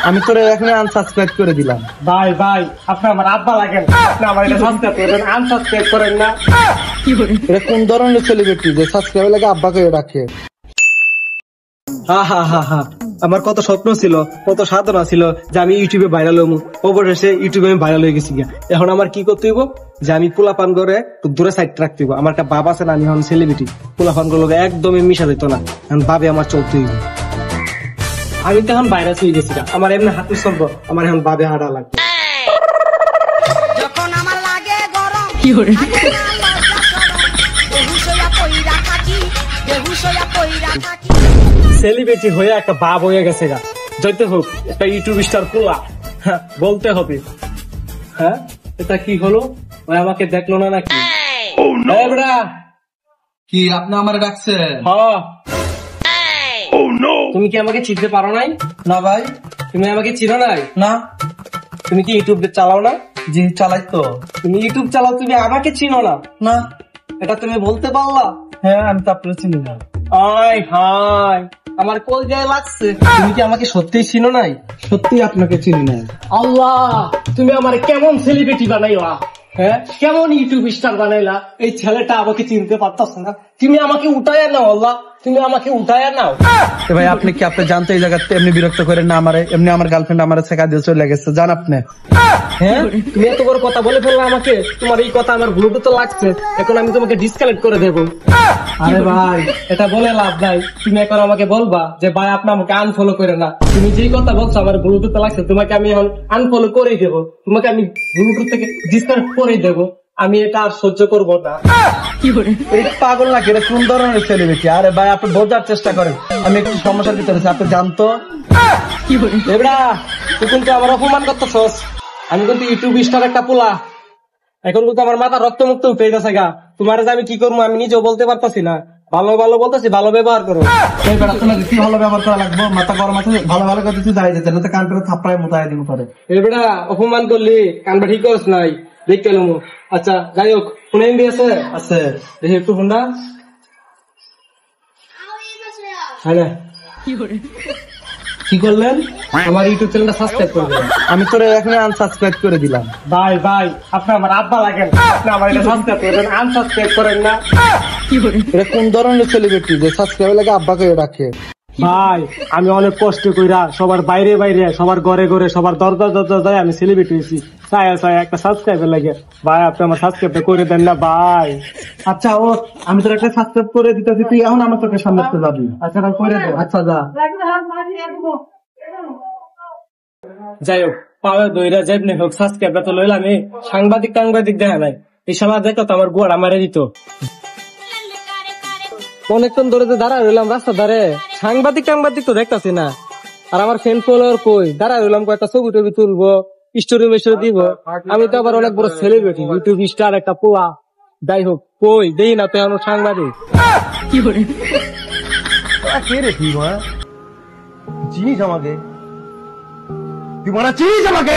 আমি তোরে এখানে আনসাবস্ক্রাইব করে দিলাম। ভাই ভাই আপনি আমার আব্বা লাগেন, আপনি আমার এটা সাবস্ক্রাইব করেন, আনসাবস্ক্রাইব করেন না। এটা কোন ধরনের সেলিব্রিটি যে সাবস্ক্রাইব লাগে আব্বাকে ডাকে? হা হা হা হা, আমার কত স্বপ্ন ছিল, কত সাধনা ছিল যে আমি ইউটিউবে ভাইরাল হবো, অবশেষে ইউটিউবে আমি ভাইরাল হয়ে গেছি। এখন আমার কি করতে হইব, যে আমি পোলাপান করে দূরে সাইড রাখতে হইব। আমার একটা বাবা আছে না, আমি এখন সেলিব্রিটি, পোলাপান গুলো একদমই মিশা যেত না, এখন বাবে আমার চলতে হইব। আমি তো এখন ভাইরাস হয়ে গেছি, আমার এমনি হাতে চলবো, আমার এখন বাবে হাঁটা লাগবে। যখন আমার লাগে গরম কি করে সেলিব্রিটি হয়ে একটা বাপ হয়ে গেছে গা, যাইতে হোক একটা ইউটিউব স্টার পোলা, হ্যাঁ, বলতে হবে। হ্যাঁ, এটা কি হলো, ওই আমাকে দেখলো না নাকি? এই বেটা, কি আপনি আমার ডাকছেন? হ্যাঁ, তুমি কি আমাকে চিনতে পারো নাই? না ভাই, তুমি আমাকে চিনো নাই? না। তুমি কি ইউটিউব চালাও না? জি চালাই তো। তুমি ইউটিউব চালাও, তুমি আমাকে চিনো না? না। এটা তুমি বলতে পারলা? হ্যাঁ, আমি তো আপনার চিনি না। আয় হায়, আমার কোল গায়ে লাগছে। তুমি কি আমাকে সত্যিই চিনো নাই? সত্যি আপনাকে চিনি না। আল্লাহ, তুমি আমার কেমন সেলিব্রিটি বানাইলা, হ্যাঁ, কেমন ইউটিউব স্টার বানাইলা। এই ছেলেটা আমাকে চিনতে পারতাস না, তুমি আমাকে উঠায় নাও। আল্লাহ, তুমি আমাকে উঠায় নাও। ভাই আপনি কি আপনি জানতে এই জায়গাতে এমনি বিরক্ত করেন না আমারে? এমনি আমার গার্লফ্রেন্ড আমার শেখা দিয়ে চলে গেছে, জান আপনি? হ্যাঁ, তুমি এত বড় কথা বলে ফেললা আমাকে। তোমার এই কথা আমার ব্লুটুথ লাগছে, এখন আমি তোমাকে ডিসকানেক্ট করে দেবো। আরে ভাই, এটা বলে লাভ নাই। তুমি এখন আমাকে বলবা যে ভাই আপনি আমাকে আনফলো করে না। তুমি যেই কথা বলছো আমার ব্লুটুথ লাগছে, তোমাকে আমি এখন আনফলো করেই দেবো, তোমাকে আমি ব্লুটুথ থেকে ডিসকানেক্ট করেই দেবো। আমি এটা আর সহ্য করবো না। এই পাগল নাকি? এটা কোন ধরনের সেলিব্রিটি? আরে ভাই আপনি বোঝার চেষ্টা করেন, আমি একটু সমস্যার ভিতরে আছি, আপনি জানতো। এবড়া, তুই কিন্তু আমার অপমান করতেছস। আমি কিন্তু ইউটিউব স্টার একটা পোলা, এখন কিন্তু আমার মাথা রক্ত মুক্ত উঠে গেছে গা। তোমার যে আমি কি করবো আমি নিজেও বলতে পারতাছি না। ভালো ভালো বলতেছি, ভালো ব্যবহার করো। এই বেড়া তোমার কি ভালো ব্যবহার করা লাগবে? মাথা গরম আছে, ভালো ভালো কথা তুই দাঁড়িয়ে যেতে না তো কান করে থাপড়ায় মোতায় দিব করে। এবড়া, অপমান করলি, কানবা ঠিক করস নাই, দেখতে এলাম। আচ্ছা যাই হোক, ফোনে এমবি আছে? আছে। দেখি একটু ফোনটা। হ্যাঁ না, কি করলেন? আমার ইউটিউব চ্যানেলটা সাবস্ক্রাইব করবেন। আমি তোরে এখানে আনসাবস্ক্রাইব করে দিলাম। ভাই ভাই, আপনি আমার আব্বা লাগেন, আপনি আমার এটা সাবস্ক্রাইব করেন, আনসাবস্ক্রাইব করেন না। এটা কোন ধরনের সেলিব্রিটি যে সাবস্ক্রাইব লাগে আব্বাকে ডাকে? ভাই, আমি অনেক কষ্ট কইরা সবার বাইরে বাইরে, সবার ঘরে ঘরে, সবার দরজা দরজা যায় আমি সেলিব্রিটি হয়েছি। চাই একটা সাবস্ক্রাইবের লাগে। ভাই আপনি আমার সাবস্ক্রাইবটা করে দেন না ভাই। আচ্ছা ও, আমি তোর একটা সাবস্ক্রাইব করে দিতেছি, তুই এখন আমার চোখের সামনে তো যাবি। আচ্ছা করে দেন। আচ্ছা যা। যাই হোক, পাওয়া দইরা যেমনি হোক সাবস্ক্রাইবটা তো লইলাম। আমি সাংবাদিক দেখা নাই, এই শালা দেখো তো আমার গোয়াড়া মারে দিত। অনেকক্ষণ ধরে তো দাঁড়া রইলাম রাস্তা ধারে, সাংবাদিক তো দেখতাছি না। আর আমার ফ্রেন্ড ফলোয়ার কই, দাঁড়া রইলাম, কয়েকটা ছবি টবি তুলবো, স্টোরি মেস্টোরি দিব। আমি তো আবার অনেক বড় সেলিব্রিটি, ইউটিউব স্টার একটা পোলা। যাই হোক, কই দেই না তো এখন সাংবাদিক। কে রে তুই? চিনিস আমাকে? তুই মারা চিনিস আমাকে?